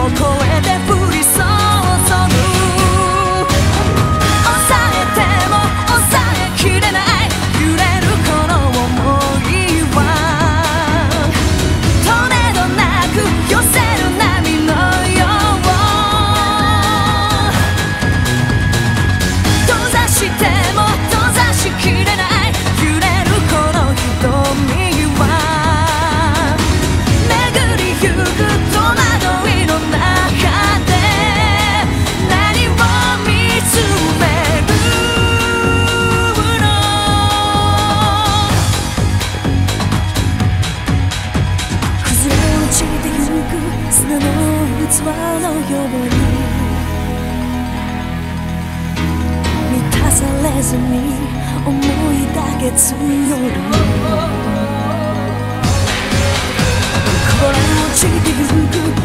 えて降り注ぐ抑えても抑えきれない揺れるこの想いはトレードなく寄せる波のよう閉ざしても閉ざしきれない揺れるこの瞳は巡りゆく戸惑いの中で何を見つめるの崩れ落ちてゆく砂の器のように満たされずに思いだけ募るこぼれ落ちてゆく